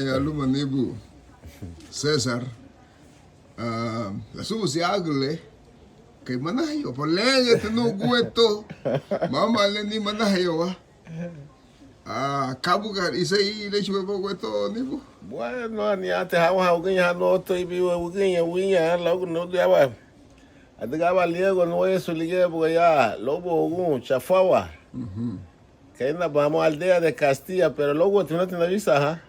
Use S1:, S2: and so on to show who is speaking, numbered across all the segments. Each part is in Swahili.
S1: ya luma nibu Cesar. La subu si agle. Kay manayo. Polenge tenu gueto. Mama le ni manayo wa. Kabuka isai le chube po gueto nibu.
S2: Bueno, ni ate hawa uginya no to ibi uginya winya logo no diaba. Adigaba liego no eso ligue ya lobo ugun chafawa. Que ainda vamos a aldea de Castilla, pero luego tú no tienes visa, ¿ah?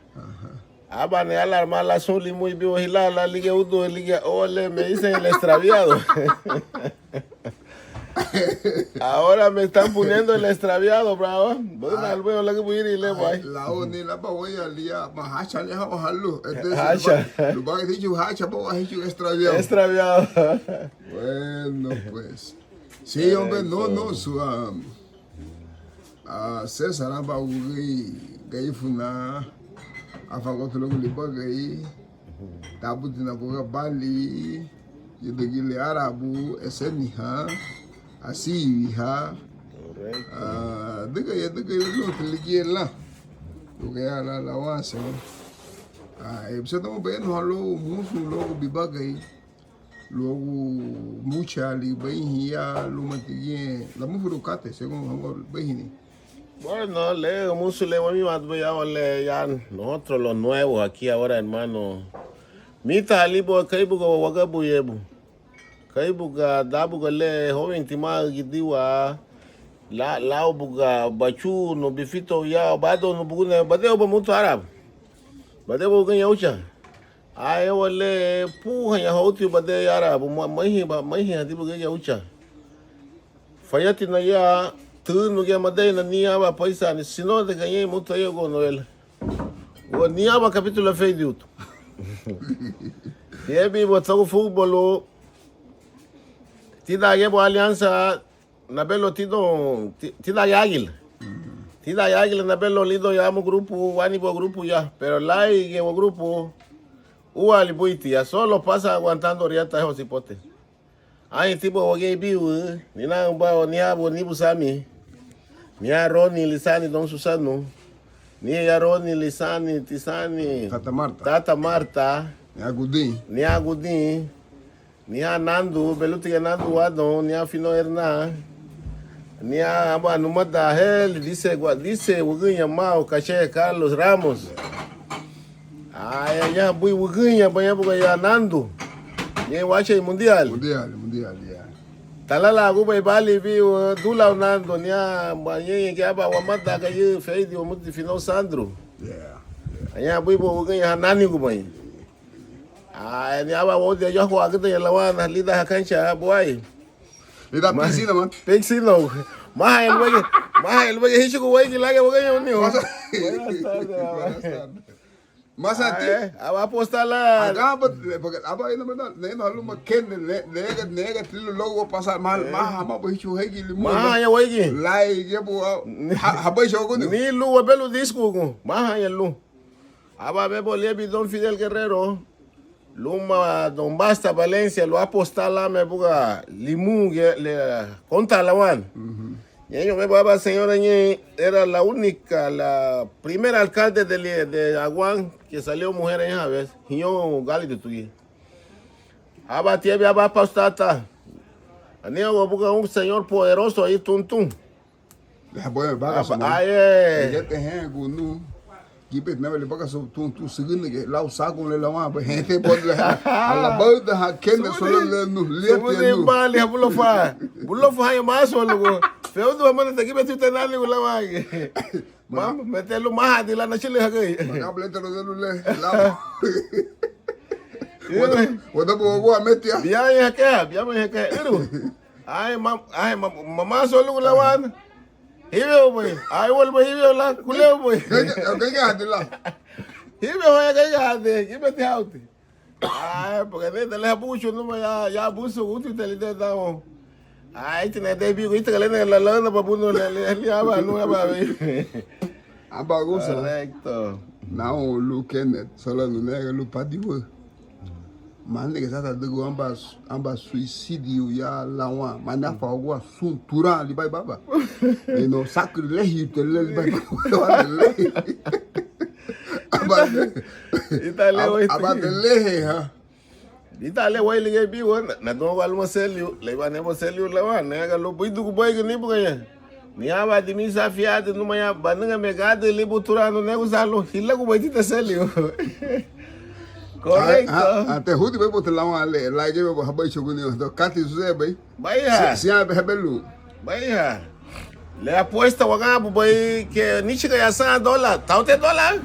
S2: Aba ne alarma la soli muy vivo y la liga udo liga ole me dicen el extraviado. Ahora me están poniendo el extraviado, bravo. Bueno, al veo la que voy a ir y le voy.
S1: La oni la voy a liar, hacha le hago halu.
S2: Hacha.
S1: Lo va a decir hacha, pero va a decir extraviado.
S2: Extraviado.
S1: Bueno, pues. Sí, hombre, no, su César aba gai funa afagoto lo liba gai tabutina ko bali yedegile arabu eseni ha asi ha dega lo tligiela lo ga la wasa ebse tomo be no halo musu lo biba gai lo mucha li behia lo matige la mufuru kate según hango behini.
S2: Bueno, le mucho le voy a ya nosotros los nuevos aquí ahora, hermano. Mita alibo kaibu go wagabu yebu. Kaibu ga dabu ga le joven tima gidiwa la buga bachu no bifito ya bado no bugune badeo ba mutu arab. Badeo bugan yaucha. Ay wale pu ya hauti badeo arab mai hadi buga yaucha. Fayati na ya tu no que mandei na nia ba paisa ni sino de ganhei muito aí com ele o nia ba capítulo feio e bi botou futebol tida yebo aliança na belo tida yagil na belo lido ya mo grupo wani bo grupo ya pero lá e o grupo o ali boitia solo pasa aguantando riata esos hipotes ai tipo o gay biu ni na ba ni abo ni busami ni a Roni Lisani Don Susano ni a Roni Lisani Tisani Tata Marta ni a Gudin ni a Nando Beluti Nando Adon ni a Fino Hernan ni a Numada Hel dice Uguinha Mal Caché Carlos Ramos ai ya bui Uguinha banha buga Nando ni wache mundial
S1: ya
S2: talala guba bali viu dula Nando nia banhe que aba wamata ka ye feidi o muito final Sandro aya bui bo ganha nani guba ni aba wo de jo kwa gida lawana lida kancha boy
S1: lida piscina man
S2: piscina ma el wege hicho ko wege lage ganha ni Masa aba apostar lá.
S1: Agaba porque aba ainda não aluma ken nega tilo logo passar mal ma bicho hegi limu.
S2: Ma ya wege.
S1: Lá e bo haba jogo
S2: ni lu belo disco com. Ma ya lu. Aba bebo lebi Don Fidel Guerrero. Luma Don Basta Valencia lo apostar lá me buga limu le conta la wan. Y yo me baba señora era la primera alcalde de Aguán que salió mujer en esa vez. Y yo gali de tuye. Aba tiebe aba pastata. Aneo buga un señor poderoso ahí tuntun.
S1: Gipet na le baka so tu sigin ke lau sagun le lawa ba hete bod le ala bauda ha ken solo le no le
S2: no bali ha bulo fa ya maso lugo feo do mano te gipet tu nani la wa ma metelo ma di la na chile ha gai
S1: mable te lo de le la wada bo metia
S2: bia me ka eru ai mama so lugo la wa Hivyo boy, ay wal boy hivyo la kuleo boy.
S1: Kaya hadila.
S2: Hivyo hoya kaya hade, kibeti hauti. Ay, porque de le abuso no ya abuso uti te le da o. Ay, tiene de bigo ite le la lana babuno le aba no aba.
S1: Aba gosa.
S2: Correcto.
S1: Now look at solo no nega lu padiwo. Man nega sata de go amba suicídio ya lawa mana fa go suntura li bai baba. E no sacrilégio te le bai baba.
S2: Itale wai.
S1: Abatelehe ha.
S2: Itale wai lige bi wona na don wal mo selio le ba ne mo selio le wa ne ga lo buidu ku boy ni buga ni aba di misa fiade numa ya bananga megade libu turano ne usalo hilla ku boy ti selio. Correcto.
S1: Até Rudy vai botar lá lá que vai rabai choguni do Cati José vai.
S2: Vai ha.
S1: Se a rebelu.
S2: Vai ha. Le apuesta wagabu boy que ni chiga ya $100. Taute $.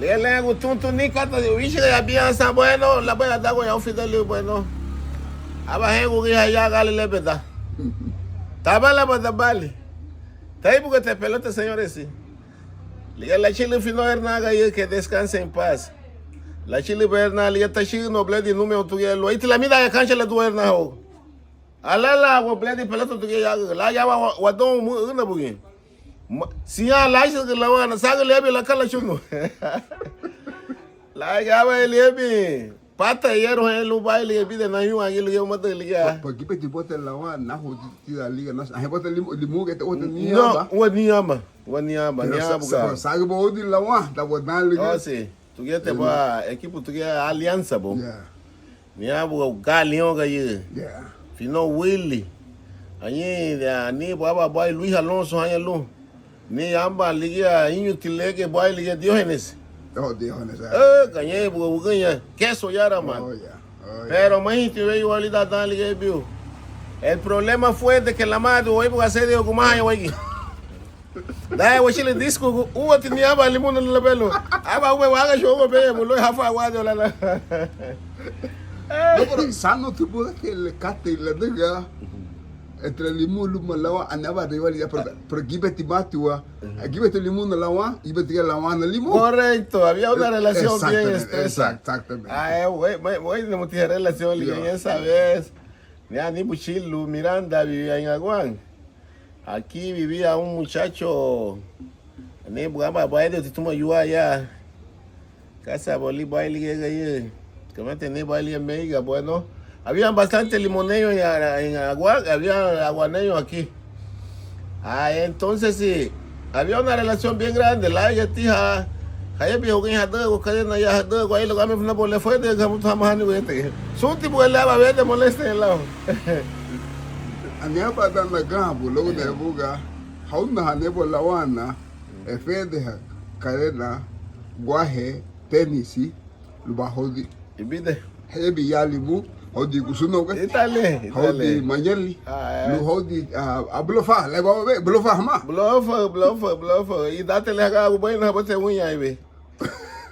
S2: Le go tuntu ni kata wishi ya bia sa bueno la boy da go ya ofidele bueno. Aba hengu ya gale le beda. Tabala badabali. Taibu que te pelota señores sí. Le la Chile fino hernaga y que descanse en paz. La Chile Bernal ya está chino bledi número tu ya lo. Y la mida ya cancha la tu herna ho. Alala wo bledi pelota tu ya la ya wa don mu una bugi. Si ya la shi la wana saga lebe la kala chuno. La ya va lebe. Pata yero en lu baile bi de na yu angi lu mo de liga.
S1: Porque pe ti bota la wana na ho ti da liga na. A bota limu que te bota ni
S2: aba. No, ni aba buga.
S1: Saga bo di la wana da bota na liga.
S2: Oh sí. Tu ya te va equipo tu ya alianza bo. Yeah. Ni abu galion ga ye.
S1: Yeah.
S2: Fino Willy. Ni baba boy Luis Alonso anya lu. Ni amba liga inutilege boy liga Diógenes.
S1: Oh, Diógenes.
S2: Kanye buga queso yara man.
S1: Oh yeah.
S2: Pero imagínate ve igual da dan liga bio. El problema fue de que la madre hoy buga se dio como año hoy. Dai wa chile disco uwa tini aba limuno la belo. Aba we waga show be mulo hafa wa de la.
S1: No, pero sano tipo de que le cate la diga entre limuno malawa anaba rivalidad pero aquí beti matua. Aquí beti limuno lawa y beti la wana limuno.
S2: Correcto, había una relación bien estrecha.
S1: Exactamente.
S2: Güey, no tiene relación liga esa vez. Ni Buchilu Miranda vivía en Aguán. Aquí vivía un muchacho, ni bugamba baile de tuma yua ya, casa boli baile que me tenía baile mega bueno. Había bastante limoneño en Agua, había aguaneño aquí. Entonces sí, había una relación bien grande. La ya tija, hay viejo que ya todo, cadena ya todo, ahí lo que me fue por le fue de que mucho más ni vete. Su tipo de lava verde molesta en el lado.
S1: Ania ba dan la gambo lo de buga hauna hanebo la wana efede karena guahe tenisi luba hodi
S2: Ibide
S1: hebi yalimu hodi kusuno ga
S2: Itale
S1: hodi manyeli lu hodi ablofa le ba be blofa ma
S2: blofa y date le haga bueno bote uña ibe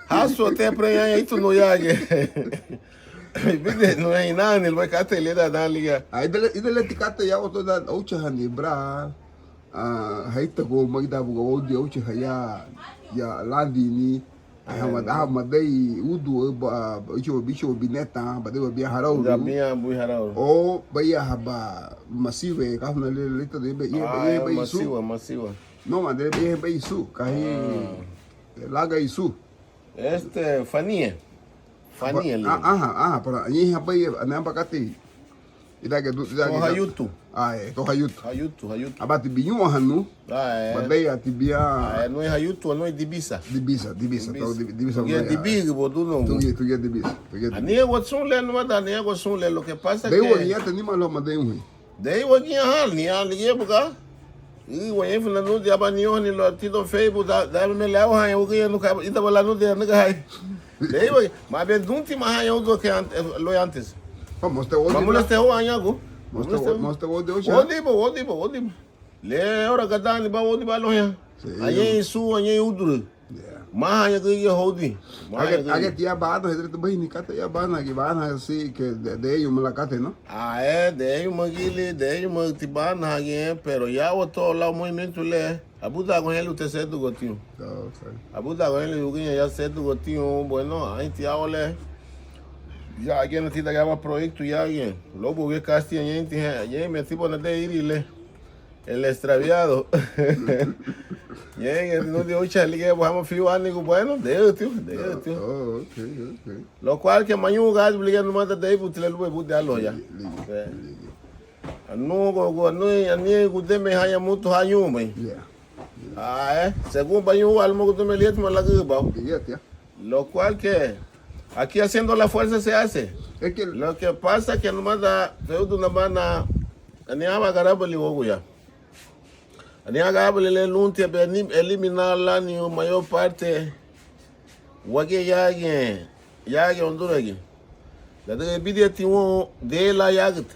S2: haso te preya itu no yage Ibide no hay nada ni el becate le da liga
S1: idele tikate ya oto da ucha hani bra haita go magda buga wodi ucha ya landi ni Ahmadai udu bicho bineta bade bia harau
S2: bu harau
S1: o baya haba masive kafna le lito de be
S2: masiva
S1: no mande be isu kai laga isu
S2: Fania
S1: para ani haba anamba kati ida ke
S2: hayutu
S1: to hayutu abati binyu hanu badai atibia
S2: no hayutu no dibisa
S1: dibisa
S2: boduno
S1: tu dibisa
S2: ani watsun le no da ne watsun le lo que pasa
S1: que de ya tenima lo madai hu
S2: de woni hal ni al yebuga y woni funa no dia ba ni oni lo tido facebook da me la ha yo que no ida bola no de nega hai de woni ma ben dunti ma ha yo do que lo antes
S1: vamos te
S2: anyago
S1: Mostra o de hoje.
S2: Odibo. Le ora gadani ba odi ba lo ya. Anye su anye udru. Ma ya ge hodi.
S1: Age tia ba do hedre to bahini kata ya bana ge bana si que de yo malakate no.
S2: De yo magile de yo magtibana ge pero ya o to la movimento le abuda con ele te cedo gotinho. Abuda con ele uguinha ya cedo gotinho bueno aí tia ole. Ya alguien no tiene que hacer proyecto ya alguien. Lobo que casi ya me tipo no te irile el extraviado. Ya no de ocho liga vamos fiu anigo bueno de tío.
S1: Okay.
S2: Lo cual que mañana gas liga no manda de ibu tile lube bude alo ya. No go no ani gudeme haya mutu hayu mai. Según Bañú, algo que tú me lias, me la guba.
S1: Billete,
S2: Lo cual que aquí haciendo la fuerza se hace.
S1: es que
S2: Lo que pasa es que nomás da feudo una mana aniaba garabali woguya. Aniaba garabali le lunti be eliminar la ni mayor parte wage yage onduragi. La de bidia tiwo de la yaget.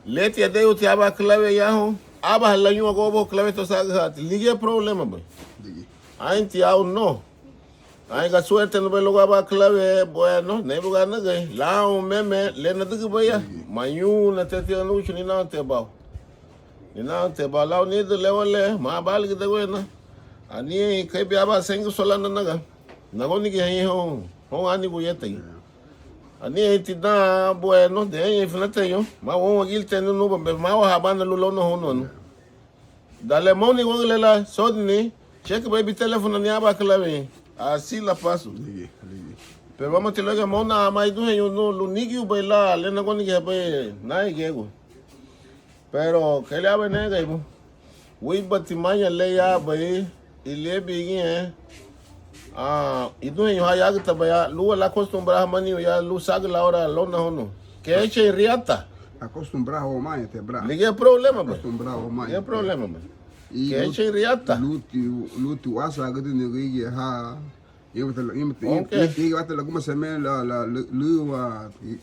S2: Leti de uti aba clave yaho aba la nyu go clave to saga lige problema boy. Ainti au no. Ay ga suerte no belo gaba clave bueno ne buga na gai la o meme le na dugu baya manyu na tete no chuni na te ba ni na te ba la ni de lewale ma bal gi de wena ani kai bia ba sengu sola na naga na go ni gi ho ani go yete ani ti da bueno de ai finate yo ma wo gil tenu no be ma wa habana lu lo no no dale moni go le la sodni check baby telephone ni aba clave. Así la paso. Pero vamos a te lo que mona mai du yo no lo nigi baila le na goni que be na yego. Pero que le ave nega ibo. We batimanya le ya be ile bigin y du yo ya que tabaya lu la acostumbra mani ya lu sag la hora lo na hono. Que eche riata.
S1: Acostumbrado ao mai até bravo.
S2: Ligue problema be.
S1: Acostumbrado ao mai.
S2: É problema be.
S1: E
S2: Que eche riata.
S1: luto asa agad ni gigi ha eu te la como se me la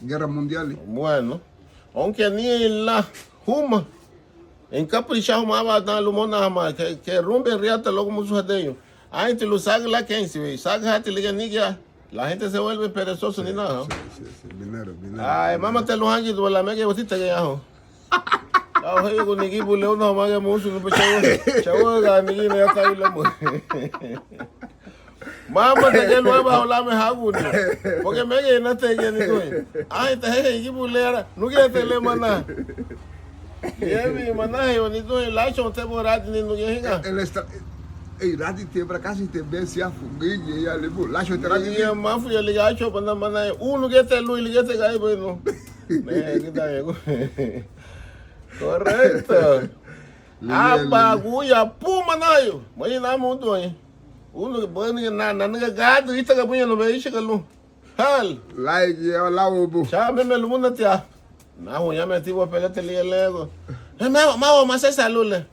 S1: guerra mundial.
S2: Bueno, aunque ni la huma en capricha huma va na lumona ma que rumbe riata logo mucho de ahí te lo saga la que si saga te le ni ya la gente se vuelve perezoso ni nada.
S1: Binero.
S2: Ay, mamá te lo hangi do la mega botita que ya ho. Ah, hey, con nigi bule una maga musu no chawo ga nigi ne ya kai lo mo. Mama te que nueva hola me hago ni. Porque me que no te que ni doy. Ay, te hey nigi bule ara, no que te le mana. Yevi mana yo ni doy la chon te borat ni no que hinga.
S1: Ele está ei radi te para casa te bem se afugue e ali lá cho te radi.
S2: Ya mafu ya liga cho pana mana uno que te lu liga te gai bueno. Ne que ta yego. Correcto. Abaguya puma nayo. Mai na mundo aí. Uno bani na nga gado ita ga bunha no be isha galu. Hal.
S1: Like lá o bu.
S2: Cha me lu muna tia. Na ho ya me ti bo pelete li lego. Ma sesa lule.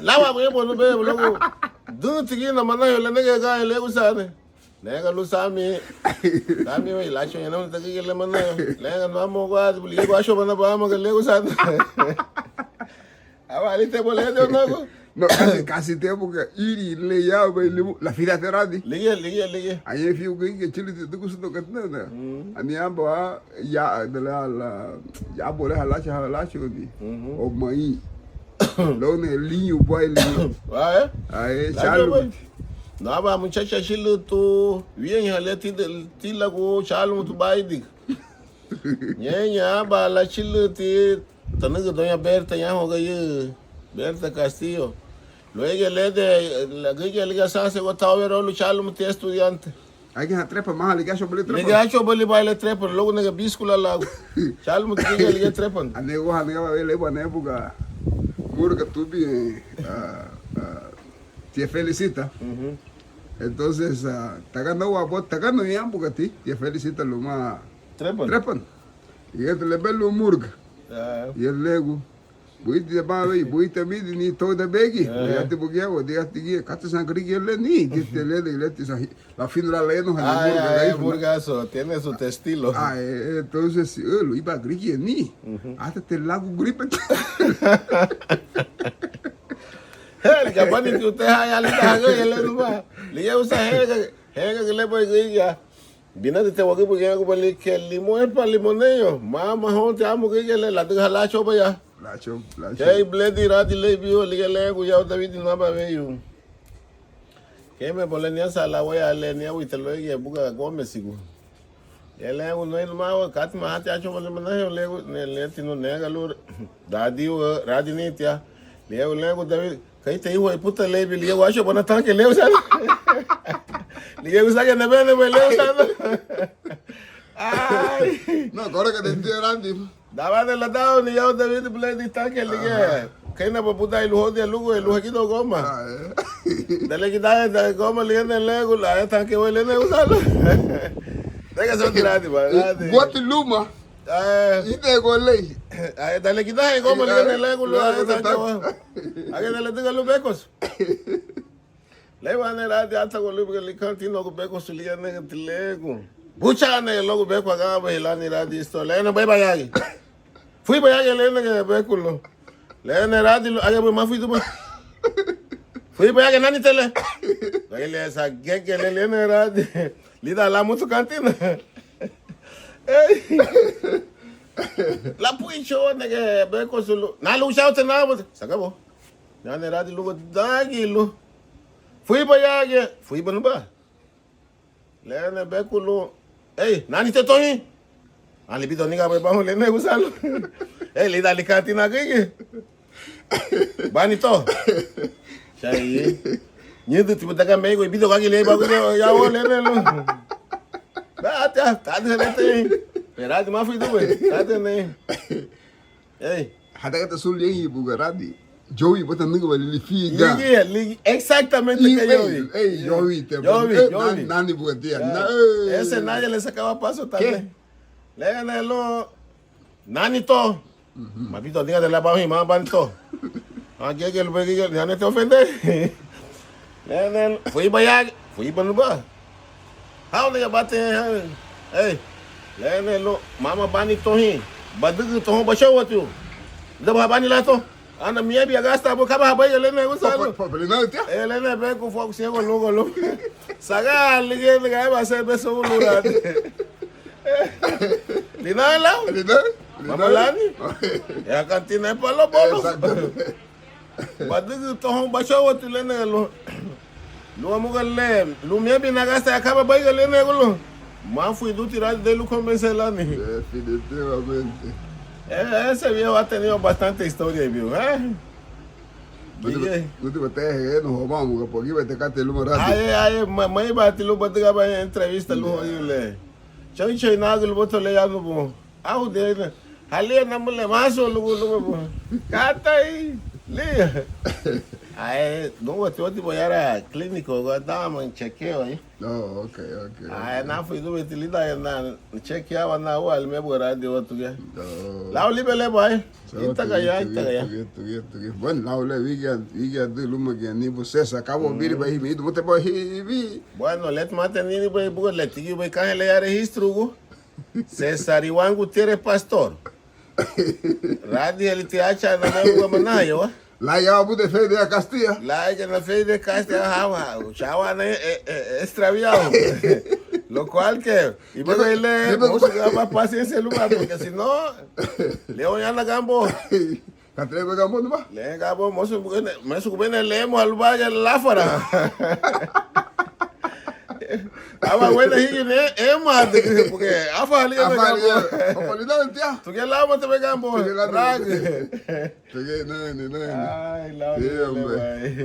S2: Lawa bo bo no be logo. Du tigi na mana yo le nga ga lego sa ne. Nega lu sami. Sami we la cho ya no tagi le mana. Lega no mo ga bu li go asho bana ba mo ga lego sa. Avali te boleto no.
S1: No, casi tempo que iri le ya la fila te radi.
S2: Ligue.
S1: Aí fiu que chile te gusto que nada. Ani amba ya de la ya bole halacha di. O mai. Lo ne linho boy linho. Aí chalo. Naba
S2: muchacha chile tu bien haleti ti lago chalo tu baidi. Nyenya ba la chile ti tanaga doña Berta ya hoga ye Berta Castillo. Luego le de la guía liga se gotaba ver lo chalo mute estudiante.
S1: Hay que trepa más liga cho boli trepa.
S2: Liga cho boli baile trepa luego nega biscula lago. Chalo mute liga trepa.
S1: Anego hanega ele bane buga. Murga tu bien te felicita. Entonces está ganando a bot, está ganando bien porque te felicita lo más trepan. Y este le ve lo murga. Y el lego. Buiti bawe, buiti midi ni toda begi. Ya te bugia o dia tigi kata sangri le ni. Te le la fin la le no
S2: burgaso, tiene su estilo.
S1: Entonces lo iba grigi ni. Hasta te lago gripe.
S2: El capani que usted haya alita le no va. Le usa hega que le voy grigia. Viene de te voy porque hago que limón para limonello. Mama honte amo que le la deja la chopa ya.
S1: Lacho.
S2: Hey, bledi rati le bio le go ya David no ba ve yo. Que me polenia sala voy a le ni agua y te lo ye buga Gómez sigo. Ele no es ma kat ma ha cho le mana le tino nega lo dadi o radi ni tia. Le go David kai te hijo de puta le bi le acho bona tan que le usa. Le usa que ne ve le usa. Ay.
S1: No, ahora que te estoy hablando.
S2: Daba de la dao ni ya David bledi tan que le Kena paputa iluho dia lugo iluho kito goma. Dale kita da goma liene lego la esta que huele ne usalo. Dega so tirati ba.
S1: Bota luma. Ite golei.
S2: Dale kita goma liene lego la esta que wa. Age dale tenga los becos. Le van a dar hasta con lo que le cantino con becos liene lego. Bucha ne logo beco aga ba hilani radi esto. Le no vai bayagi. Fui bayagi le ne beco lo. Le radi aya ma fui tu. Fui bayagi nani tele. Ele esa gege le radi. Lida la mucho cantina. La puicho ne que beco solo. Na lu chao te na. Se acabó. Ya ne radi lugo dagi lu. Fui bayagi. Fui banuba. Le ne beco lo. Hey, nani te tohi? Ali bito niga ba bahu le ne usalo. Eh, li dali cantina gege. Bani to. Chai. Nyedu tipo daga mego bito gagi le ba gege ya wo le ne lo. Ba ta de te. Peradi ma fui do be. Ta de ne. Hey,
S1: Hada kata sul yehi bugaradi. Joey bota nunca vai lhe figa.
S2: Ligi exactamente que yo vi.
S1: Ei, Joey te.
S2: Yo vi.
S1: Nani bugadia.
S2: Ese nadie le sacaba paso también. Le gané lo nani to. Mapito diga de la bajo y más banto. Aquí que el beguillo ya no te ofende. Le fui para nuba. How they bate hey. Le gané lo mama bani tohi. Badu to ba show tu. Da ba bani la to. Ana mia bi agasta bo kaba ba ele ne usalo. Ele ne be ku foku se golo. Saga lige ga ba se be so lura. Lina la? Mama lani? Ya cantina pa lo bolo. Badu to ba show tu le ne lo. Lu amu galle, lu mia bi agasta kaba ba ele ne golo. Ma fui do tirar de lu convencer lá ni.
S1: Definitivamente.
S2: Ese viejo ha tenido bastante historia, viejo.
S1: Última terra, nos roubamos, porque vai ter que ter uma rádio.
S2: Aí, mãe bate lu bate gaba entrevista lu le. Choi nagul boto le ya no. Au de. Hali na mule maso lu bo. Katai. Le. Aí, não vou te tipo era clínico, agora dá um chequeio aí.
S1: Oh, ok.
S2: Aí na fui do utilidade na chequeava na rua, ele me bora de outro que. Lá o libele boy. Ita gaya.
S1: Bueno, lá o le viga de luma que ni você acabou vir vai me do bote boy vi.
S2: Bueno, let mantenir boy bugo letigi boy kan le registro go. Cesar Iwan Gutierrez Pastor. Radio ele te acha na meu manayo.
S1: Lá ya bude fe de Castilla.
S2: Lá ya na fe de Castilla, o chava extraviado. Lo cual que, y luego él le más paciencia el lugar, porque si no, le voy a la gambo.
S1: Catre be gambo no ba?
S2: Le gambo, me suben el lemo al valle la fara. Aba buena es más, porque afa ali gambo. Tú que lavo te be gambo.
S1: Ay, la